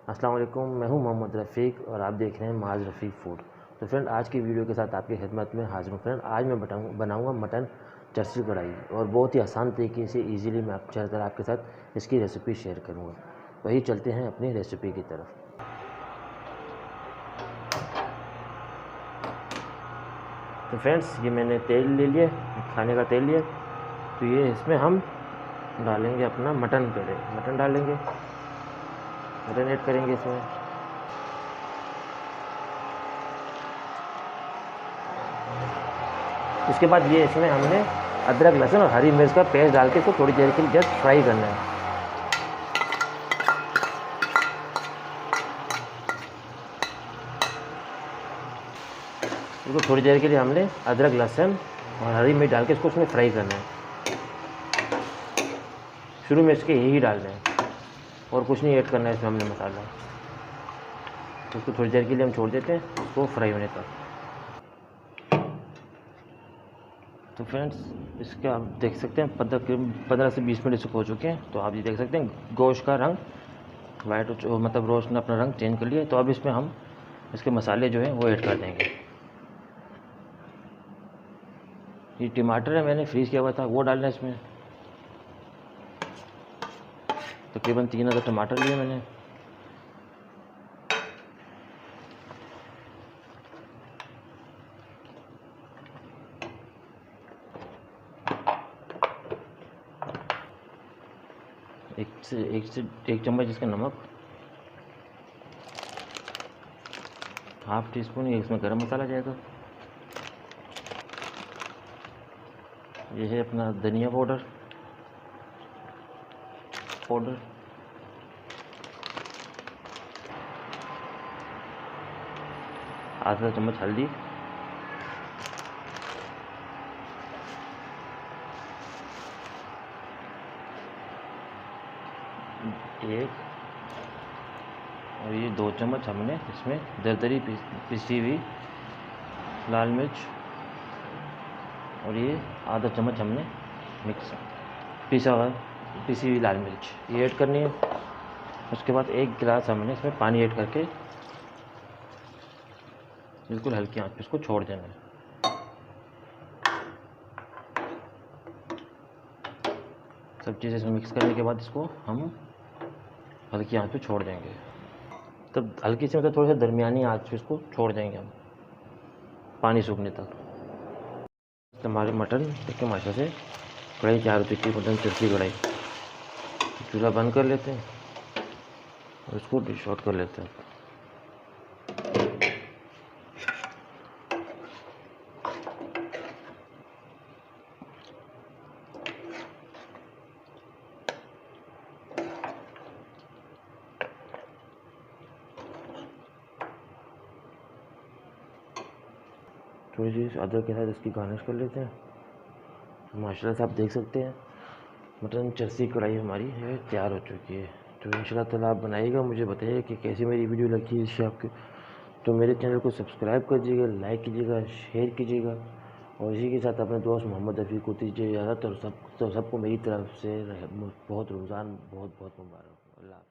अस्सलाम वालेकुम, मैं हूं मोहम्मद रफ़ीक और आप देख रहे हैं माज रफ़ीक फूड। तो फ्रेंड, आज की वीडियो के साथ आपकी खिदमत में हाज़िर हूं। फ्रेंड, आज मैं बनाऊंगा मटन चर्सी कढ़ाई और बहुत ही आसान तरीके से ईज़िली मैं आपके साथ इसकी रेसिपी शेयर करूँगा। वही चलते हैं अपनी रेसिपी की तरफ। तो फ्रेंड्स, ये मैंने तेल ले लिया, खाने का तेल लिया। तो ये इसमें हम डालेंगे अपना मटन डालेंगे, मटन ऐड करेंगे इसमें। उसके बाद ये इसमें हमने अदरक, लहसुन और हरी मिर्च का पेस्ट डाल के इसको थोड़ी देर के लिए जस्ट फ्राई करना है। इसको थोड़ी देर के लिए हमने अदरक, लहसुन और हरी मिर्च डाल के इसको उसमें फ्राई करना है। शुरू में इसके यही डालना है और कुछ नहीं ऐड करना है इसमें हमने मसाला। तो उसको थोड़ी देर के लिए हम छोड़ देते हैं इसको फ्राई होने तक। तो फ्रेंड्स, इसके आप देख सकते हैं 15 से 20 मिनट इसको हो चुके हैं। तो आप ये देख सकते हैं गोश्त का रंग वाइट, मतलब रोस्ट ने अपना रंग चेंज कर लिया। तो अब इसमें हम इसके मसाले जो हैं वो ऐड कर देंगे। ये टमाटर है, मैंने फ्रीज़ किया हुआ था, वो डालना है इसमें। तकरीबन 3 अदर टमाटर लिए मैंने। एक चम्मच इसका नमक, हाफ टी स्पून इसमें गरम मसाला जाएगा। ये है अपना धनिया पाउडर, आधा चम्मच हल्दी, एक और ये 2 चम्मच हमने इसमें दरदरी पिसी हुई लाल मिर्च, और ये आधा चम्मच हमने पिसी हुई लाल मिर्च ये ऐड करनी है। उसके बाद 1 गिलास हमने इसमें पानी ऐड करके बिल्कुल हल्की आंच पे इसको छोड़ देना है। सब चीज़ें इसमें मिक्स करने के बाद इसको हम हल्की आंच पे छोड़ देंगे। तब हल्की से मतलब थोड़ी सा दरमियानी आंच पे इसको छोड़ देंगे हम पानी सूखने तक। हमारी मटन देखिए माशा से कढ़ाई तैयार हो चुकी है, मटन चर्सी कढ़ाई। चूल्हा बंद कर लेते हैं और इसको डिश आउट कर लेते हैं। थोड़ी सी अदरक के साथ इसकी गार्निश कर लेते हैं। माशाल्लाह से आप देख सकते हैं मटन चर्सी कढ़ाई हमारी है तैयार हो चुकी है। तो इंशाल्लाह ताला आप बनाइएगा, मुझे बताइए कि कैसी मेरी वीडियो लगी है इससे आपके। तो मेरे चैनल को सब्सक्राइब कर दीजिएगा, लाइक कीजिएगा, शेयर कीजिएगा और इसी के साथ अपने दोस्त मोहम्मद रफ़ीक को दीजिए इजाज़त। और सबको मेरी तरफ से बहुत रमज़ान बहुत बहुत मुबारक। अल्लाह।